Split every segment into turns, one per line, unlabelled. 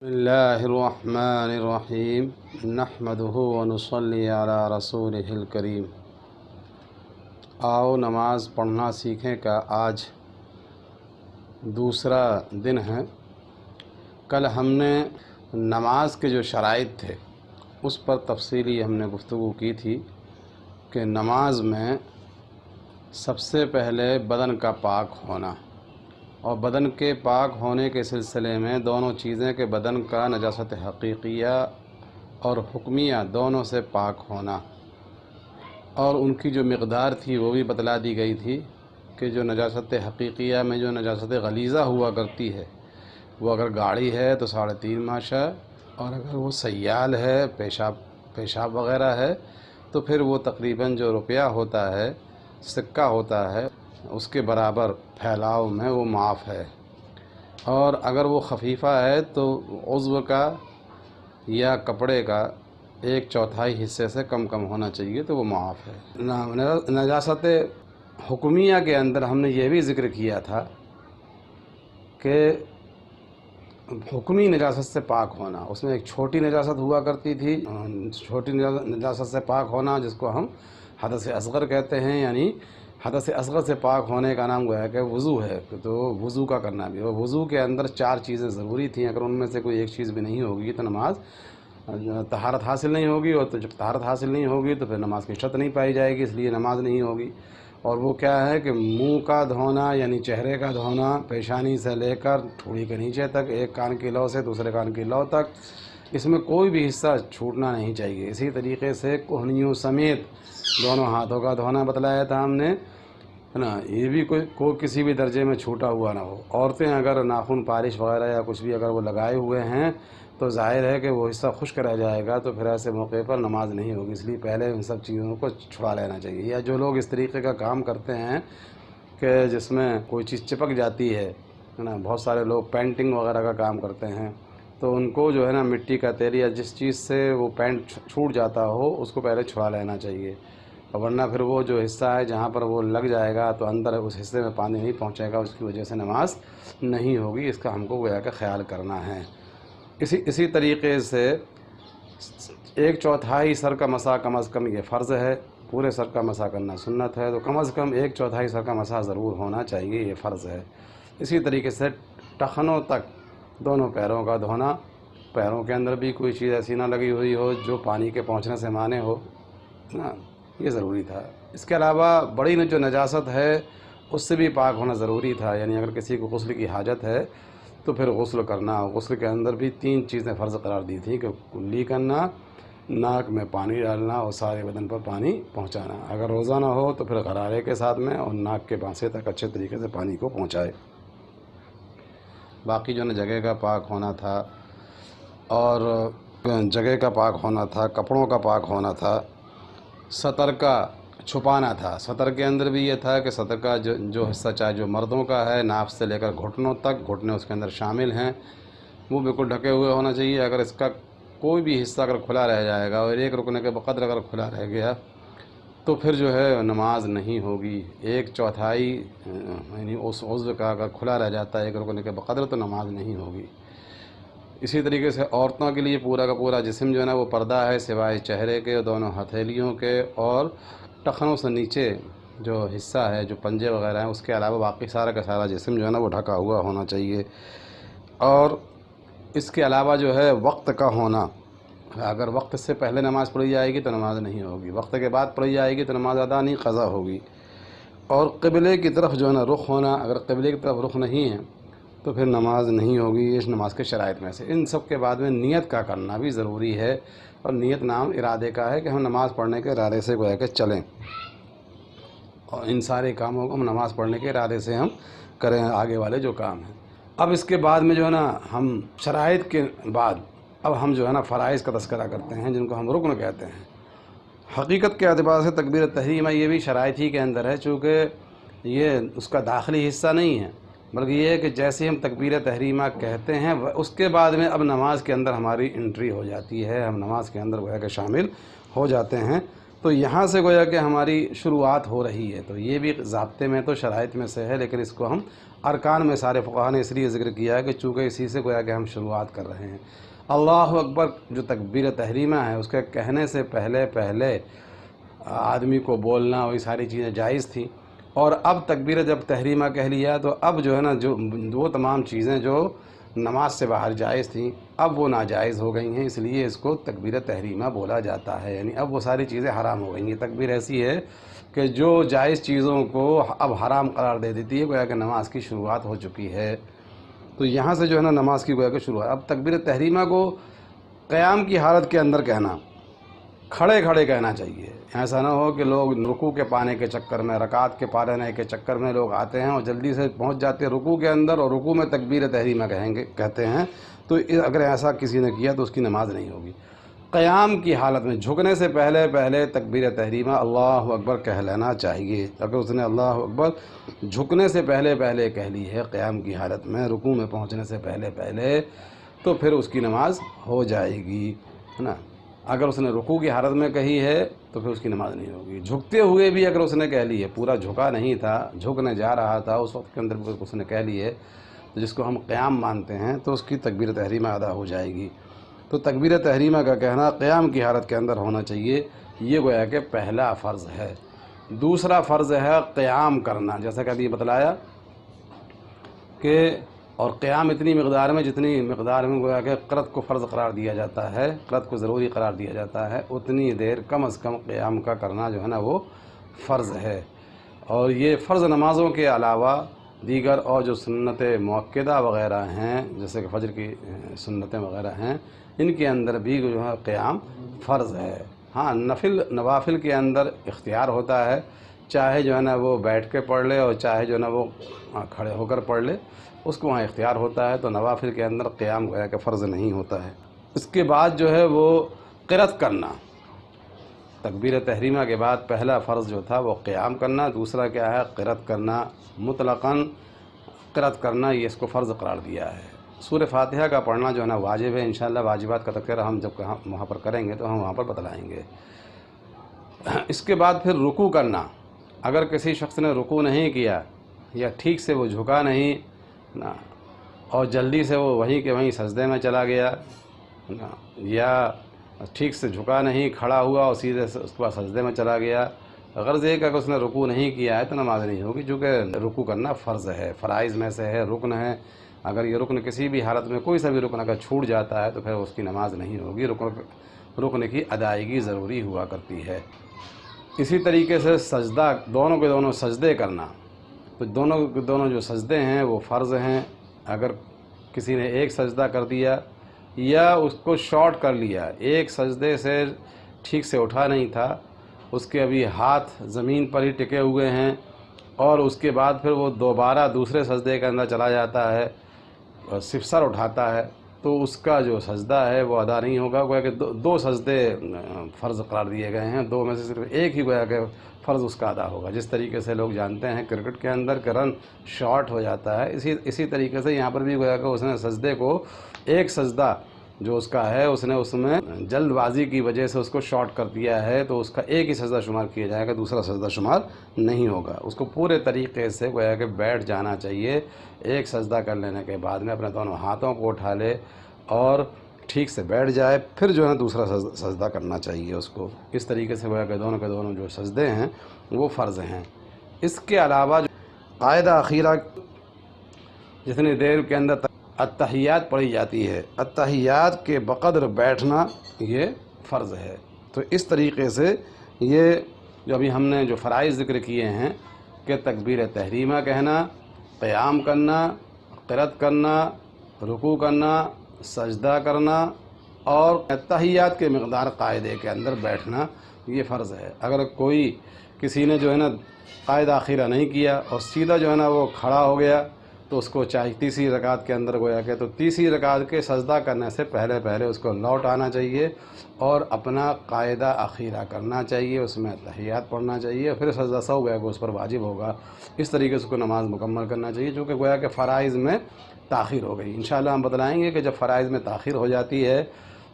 بسم اللہ الرحمن الرحیم نحمدہ ونصلی علی رسولہ الکریم۔ آؤ نماز پڑھنا سیکھیں کا آج دوسرا دن ہے۔ کل ہم نے نماز کے جو شرائط تھے اس پر تفصیلی ہم نے گفتگو کی تھی کہ نماز میں سب سے پہلے بدن کا پاک ہونا، اور بدن کے پاک ہونے کے سلسلے میں دونوں چیزیں کہ بدن کا نجاست حقیقیہ اور حکمیہ دونوں سے پاک ہونا، اور ان کی جو مقدار تھی وہ بھی بتلا دی گئی تھی کہ جو نجاست حقیقیہ میں جو نجاست غلیظہ ہوا کرتی ہے وہ اگر گاڑی ہے تو 3.5 ماشا، اور اگر وہ سیال ہے پیشاب وغیرہ ہے تو پھر وہ تقریباً جو روپیہ ہوتا ہے، سکہ ہوتا ہے، اس کے برابر پھیلاؤ میں وہ معاف ہے، اور اگر وہ خفیفہ ہے تو عضو کا یا کپڑے کا 1/4 حصے سے کم ہونا چاہیے تو وہ معاف ہے۔ نجاست حکمیہ کے اندر ہم نے یہ بھی ذکر کیا تھا کہ حکمی نجاست سے پاک ہونا، اس میں ایک چھوٹی نجاست ہوا کرتی تھی، چھوٹی نجاست سے پاک ہونا جس کو ہم حدث اصغر کہتے ہیں، یعنی حدث اصغر سے پاک ہونے کا نام گویا کہ وضو ہے، تو وضو کا کرنا بھی، اور وضو کے اندر 4 چیزیں ضروری تھیں، اگر ان میں سے کوئی ایک چیز بھی نہیں ہوگی تو نماز طہارت حاصل نہیں ہوگی، اور جب طہارت حاصل نہیں ہوگی تو پھر نماز کی شرط نہیں پائی جائے گی، اس لیے نماز نہیں ہوگی۔ اور وہ کیا ہے کہ منہ کا دھونا، یعنی چہرے کا دھونا، پیشانی سے لے کر ٹھوڑی کے نیچے تک، ایک کان کی لو سے دوسرے کان کی لو تک، اس میں کوئی بھی حصہ چھوٹنا نہیں چاہیے۔ اسی طریقے سے کوہنیوں سمیت دونوں ہاتھوں کا دھونا بتلایا تھا ہم نے، ہے نا، یہ بھی کوئی کسی بھی درجے میں چھوٹا ہوا نہ ہو۔ عورتیں اگر ناخن پالش وغیرہ یا کچھ بھی اگر وہ لگائے ہوئے ہیں تو ظاہر ہے کہ وہ حصہ خشک رہ جائے گا، تو پھر ایسے موقع پر نماز نہیں ہوگی، اس لیے پہلے ان سب چیزوں کو چھڑا لینا چاہیے۔ یا جو لوگ اس طریقے کا کام کرتے ہیں کہ جس میں کوئی چیز چپک جاتی ہے نا، بہت سارے لوگ پینٹنگ وغیرہ کا کام کرتے ہیں، تو ان کو جو ہے نا مٹی کا تیل یا جس چیز سے وہ پینٹ چھوٹ جاتا ہو اس کو پہلے چھڑا لینا چاہیے، ورنہ پھر وہ جو حصہ ہے جہاں پر وہ لگ جائے گا تو اندر اس حصے میں پانی نہیں پہنچے گا، اس کی وجہ سے نماز نہیں ہوگی، اس کا ہم کو گویا کہ خیال کرنا ہے۔ اسی طریقے سے 1/4 سر کا مسح کم از کم یہ فرض ہے، پورے سر کا مسح کرنا سنت ہے، تو کم از کم 1/4 سر کا مسح ضرور ہونا چاہیے، یہ فرض ہے۔ اسی طریقے سے ٹخنوں تک دونوں پیروں کا دھونا، پیروں کے اندر بھی کوئی چیز ایسی نہ لگی ہوئی ہو جو پانی کے پہنچنے سے مانع ہو نا، یہ ضروری تھا۔ اس کے علاوہ بڑی جو نجاست ہے اس سے بھی پاک ہونا ضروری تھا، یعنی اگر کسی کو غسل کی حاجت ہے تو پھر غسل کرنا، غسل کے اندر بھی 3 چیزیں فرض قرار دی تھیں کہ کلی کرنا، ناک میں پانی ڈالنا اور سارے بدن پر پانی پہنچانا، اگر روزہ نہ ہو تو پھر غرارے کے ساتھ میں اور ناک کے پانسے تک اچھے طریقے سے پانی کو پہنچائے۔ باقی جو جگہ کا پاک ہونا تھا، اور جگہ کا پاک ہونا تھا، کپڑوں کا پاک ہونا تھا، سطر کا چھپانا تھا۔ سطر کے اندر بھی یہ تھا کہ سطر کا جو حصہ چاہے جو مردوں کا ہے، ناف سے لے کر گھٹنوں تک، گھٹنے اس کے اندر شامل ہیں، وہ بالکل ڈھکے ہوئے ہونا چاہیے۔ اگر اس کا کوئی بھی حصہ اگر کھلا رہ جائے گا اور ایک رکن کے بقدر اگر کھلا رہ گیا تو پھر جو ہے نماز نہیں ہوگی۔ 1/4 یعنی اس عضو کا اگر کھلا رہ جاتا ہے ایک رکن کے بقدر تو نماز نہیں ہوگی۔ اسی طریقے سے عورتوں کے لیے پورا کا پورا جسم جو ہے نا وہ پردہ ہے، سوائے چہرے کے، دونوں ہتھیلیوں کے اور ٹخنوں سے نیچے جو حصہ ہے، جو پنجے وغیرہ ہیں، اس کے علاوہ باقی سارا کا سارا جسم جو ہے نا وہ ڈھکا ہوا ہونا چاہیے۔ اور اس کے علاوہ جو ہے وقت کا ہونا، اگر وقت سے پہلے نماز پڑھی جائے گی تو نماز نہیں ہوگی، وقت کے بعد پڑھی جائے گی تو نماز ادا نہیں، قضا ہوگی۔ اور قبلے کی طرف جو ہے نا رخ ہونا، اگر قبلے کی طرف رخ نہیں ہے تو پھر نماز نہیں ہوگی، اس نماز کے شرائط میں سے۔ ان سب کے بعد میں نیت کا کرنا بھی ضروری ہے، اور نیت نام ارادے کا ہے کہ ہم نماز پڑھنے کے ارادے سے گویا کہ چلیں، اور ان سارے کاموں کو ہم نماز پڑھنے کے ارادے سے ہم کریں، آگے والے جو کام ہیں۔ اب اس کے بعد میں جو ہے نا ہم شرائط کے بعد اب ہم جو ہے نا فرائض کا تذکرہ کرتے ہیں، جن کو ہم رکن کہتے ہیں۔ حقیقت کے اعتبار سے تکبیر تحریمہ یہ بھی شرائط ہی کے اندر ہے، چونکہ یہ اس کا داخلی حصہ نہیں ہے، بلکہ یہ ہے کہ جیسے ہم تکبیر تحریمہ کہتے ہیں اس کے بعد میں اب نماز کے اندر ہماری انٹری ہو جاتی ہے، ہم نماز کے اندر گویا کہ شامل ہو جاتے ہیں، تو یہاں سے گویا کہ ہماری شروعات ہو رہی ہے، تو یہ بھی ضابطے میں تو شرائط میں سے ہے، لیکن اس کو ہم ارکان میں سارے فقہا نے اس لیے ذکر کیا ہے کہ چونکہ اسی سے گویا کہ ہم شروعات کر رہے ہیں۔ اللہ اکبر جو تکبیر تحریمہ ہے اس کے کہنے سے پہلے پہلے آدمی کو بولنا وہی ساری چیزیں جائز تھیں، اور اب تکبیر جب تحریمہ کہہ لیا تو اب جو ہے نا جو وہ تمام چیزیں جو نماز سے باہر جائز تھیں اب وہ ناجائز ہو گئی ہیں، اس لیے اس کو تکبیر تحریمہ بولا جاتا ہے، یعنی اب وہ ساری چیزیں حرام ہو گئی ہیں۔ تکبیر ایسی ہے کہ جو جائز چیزوں کو اب حرام قرار دے دیتی ہے، گویا کہ نماز کی شروعات ہو چکی ہے، تو یہاں سے جو ہے نا نماز کی گویا کہ شروعات۔ اب تکبیر تحریمہ کو قیام کی حالت کے اندر کہنا، کھڑے کھڑے کہنا چاہیے، ایسا نہ ہو کہ لوگ رکوع کے پانے کے چکر میں، رکعت کے پانے کے چکر میں لوگ آتے ہیں اور جلدی سے پہنچ جاتے ہیں رکوع کے اندر اور رکوع میں تکبیر تحریمہ کہتے ہیں، تو اگر ایسا کسی نے کیا تو اس کی نماز نہیں ہوگی۔ قیام کی حالت میں جھکنے سے پہلے پہلے تکبیر تحریمہ اللہ اکبر کہہ لینا چاہیے۔ اگر اس نے اللہ اکبر جھکنے سے پہلے پہلے کہہ لی ہے قیام کی حالت میں، رکوع میں پہنچنے سے پہلے پہلے، تو پھر اس کی نماز ہو جائے گی، ہے نا۔ اگر اس نے رکوع کی حالت میں کہی ہے تو پھر اس کی نماز نہیں ہوگی۔ جھکتے ہوئے بھی اگر اس نے کہہ لی ہے، پورا جھکا نہیں تھا، جھکنے جا رہا تھا، اس وقت کے اندر بھی اس نے کہہ لی ہے جس کو ہم قیام مانتے ہیں، تو اس کی تکبیر تحریمہ ادا ہو جائے گی۔ تو تکبیر تحریمہ کا کہنا قیام کی حالت کے اندر ہونا چاہیے، یہ گویا کہ پہلا فرض ہے۔ دوسرا فرض ہے قیام کرنا، جیسا کہ ابھی بتلایا کہ اور قیام اتنی مقدار میں جتنی مقدار میں گویا کہ قرأت کو فرض قرار دیا جاتا ہے، قرأت کو ضروری قرار دیا جاتا ہے، اتنی دیر کم از کم قیام کا کرنا جو ہے نا وہ فرض ہے۔ اور یہ فرض نمازوں کے علاوہ دیگر اور جو سنت مؤکدہ وغیرہ ہیں، جیسے کہ فجر کی سنتیں وغیرہ ہیں، ان کے اندر بھی جو ہے قیام فرض ہے۔ ہاں، نوافل کے اندر اختیار ہوتا ہے، چاہے جو ہے نا وہ بیٹھ کے پڑھ لے اور چاہے جو ہے نا وہ کھڑے ہو کر پڑھ لے، اس کو وہاں اختیار ہوتا ہے، تو نوافل کے اندر قیام گویا کہ فرض نہیں ہوتا ہے۔ اس کے بعد جو ہے وہ قرأت کرنا، تکبیر تحریمہ کے بعد پہلا فرض جو تھا وہ قیام کرنا، دوسرا کیا ہے قرأت کرنا، مطلقاً قرأت کرنا، یہ اس کو فرض قرار دیا ہے۔ سورہ فاتحہ کا پڑھنا جو ہے نا واجب ہے، انشاءاللہ واجبات کا تذکرہ ہم جب وہاں پر کریں گے تو ہم وہاں پر بتلائیں گے۔ اس کے بعد پھر رکوع کرنا، اگر کسی شخص نے رکوع نہیں کیا یا ٹھیک سے وہ جھکا نہیں نا، اور جلدی سے وہ وہیں کے وہیں سجدے میں چلا گیا نا، یا ٹھیک سے جھکا نہیں، کھڑا ہوا اور سیدھے سے اس کے بعد سجدے میں چلا گیا، غرض یہ کہ اگر اس نے رکوع نہیں کیا ہے تو نماز نہیں ہوگی، چونکہ رکوع کرنا فرض ہے، فرائض میں سے ہے، رکن ہے۔ اگر یہ رکن کسی بھی حالت میں کوئی سا بھی رکن اگر چھوٹ جاتا ہے تو پھر اس کی نماز نہیں ہوگی، رکن کی ادائیگی ضروری ہوا کرتی ہے۔ اسی طریقے سے سجدہ، دونوں کے دونوں سجدے کرنا، تو دونوں کے دونوں جو سجدے ہیں وہ فرض ہیں۔ اگر کسی نے ایک سجدہ کر دیا یا اس کو شارٹ کر لیا، ایک سجدے سے ٹھیک سے اٹھا نہیں تھا، اس کے ابھی ہاتھ زمین پر ہی ٹکے ہوئے ہیں، اور اس کے بعد پھر وہ دوبارہ دوسرے سجدے کے اندر چلا جاتا ہے اور صرف سر اٹھاتا ہے، تو اس کا جو سجدہ ہے وہ ادا نہیں ہوگا، گویا کہ دو سجدے فرض قرار دیے گئے ہیں، دو میں سے صرف ایک ہی گویا کہ فرض اس کا ادا ہوگا۔ جس طریقے سے لوگ جانتے ہیں کرکٹ کے اندر کہ رن شارٹ ہو جاتا ہے، اسی طریقے سے یہاں پر بھی گویا کہ اس نے سجدے کو، ایک سجدہ جو اس کا ہے اس نے اس میں جلد بازی کی وجہ سے اس کو شارٹ کر دیا ہے، تو اس کا ایک ہی سجدہ شمار کیا جائے گا، دوسرا سجدہ شمار نہیں ہوگا۔ اس کو پورے طریقے سے گویا کہ بیٹھ جانا چاہیے، ایک سجدہ کر لینے کے بعد میں اپنے دونوں ہاتھوں کو اٹھا لے اور ٹھیک سے بیٹھ جائے، پھر جو ہے دوسرا سجدہ کرنا چاہیے اس کو۔ اس طریقے سے گویا کہ دونوں کے دونوں جو سجدے ہیں وہ فرض ہیں۔ اس کے علاوہ جو قاعدہ اخیرہ جتنی دیر کے اندر التحیات پڑھی جاتی ہے، التحیات کے بقدر بیٹھنا یہ فرض ہے۔ تو اس طریقے سے یہ جو ابھی ہم نے جو فرائض ذکر کیے ہیں کہ تکبیر تحریمہ کہنا، قیام کرنا، قرأت کرنا، رکوع کرنا، سجدہ کرنا اور تحیات کے مقدار قاعدے کے اندر بیٹھنا، یہ فرض ہے۔ اگر کوئی کسی نے جو ہے نا قاعدہ اخیرہ نہیں کیا اور سیدھا جو ہے نا وہ کھڑا ہو گیا، تو اس کو چاہے تیسری رکعت کے اندر گویا کہ تو تیسری رکعت کے سجدہ کرنے سے پہلے پہلے اس کو لوٹ آنا چاہیے اور اپنا قاعدہ اخیرہ کرنا چاہیے، اس میں تحیات پڑھنا چاہیے، پھر سجدہ سہو گویا کہ اس پر واجب ہوگا۔ اس طریقے سے اس کو نماز مکمل کرنا چاہیے، چونکہ گویا کہ فرائض میں تاخیر ہو گئی۔ انشاءاللہ ہم بتلائیں گے کہ جب فرائض میں تاخیر ہو جاتی ہے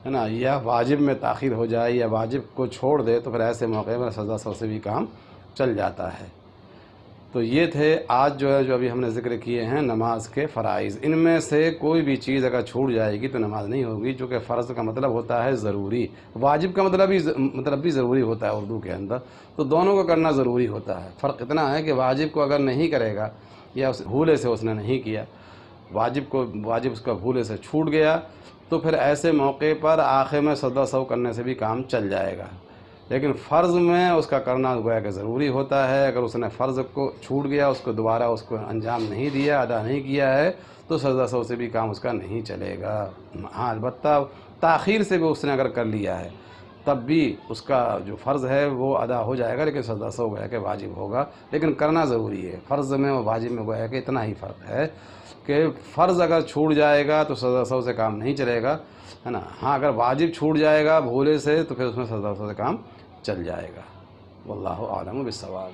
نا، یا واجب میں تاخیر ہو جائے یا واجب کو چھوڑ دے، تو پھر ایسے موقع میں سجدہ سہو سے بھی کام چل جاتا ہے۔ تو یہ تھے آج جو ہے جو ابھی ہم نے ذکر کیے ہیں نماز کے فرائض. ان میں سے کوئی بھی چیز اگر چھوٹ جائے گی تو نماز نہیں ہوگی، چونکہ فرض کا مطلب ہوتا ہے ضروری، واجب کا مطلب بھی ضروری ہوتا ہے اردو کے اندر، تو دونوں کو کرنا ضروری ہوتا ہے. فرق اتنا ہے کہ واجب کو اگر نہیں کرے گا یا بھولے سے اس نے نہیں کیا، واجب اس کا بھولے سے چھوٹ گیا، تو پھر ایسے موقع پر آخر میں سجدہ سہو کرنے سے بھی کام چل جائے گا. لیکن فرض میں اس کا کرنا گویا کہ ضروری ہوتا ہے. اگر اس نے فرض کو چھوٹ گیا، اس کو دوبارہ اس کو انجام نہیں دیا، ادا نہیں کیا ہے، تو سجدہ سہو سے بھی کام اس کا نہیں چلے گا. ہاں البتہ تاخیر سے بھی اس نے اگر کر لیا ہے تب بھی اس کا جو فرض ہے وہ ادا ہو جائے گا، لیکن سجدہ سہو گویا کہ واجب ہوگا، لیکن کرنا ضروری ہے. فرض میں اور واجب میں گویا کہ اتنا ہی فرق ہے کہ فرض اگر چھوٹ جائے گا تو سجدہ سہو سے کام نہیں چلے گا، ہے نا. ہاں اگر واجب چھوٹ جائے گا بھولے سے تو پھر اس میں سجدہ سہو سے کام چل جائے گا. واللہ اعلم بالصواب.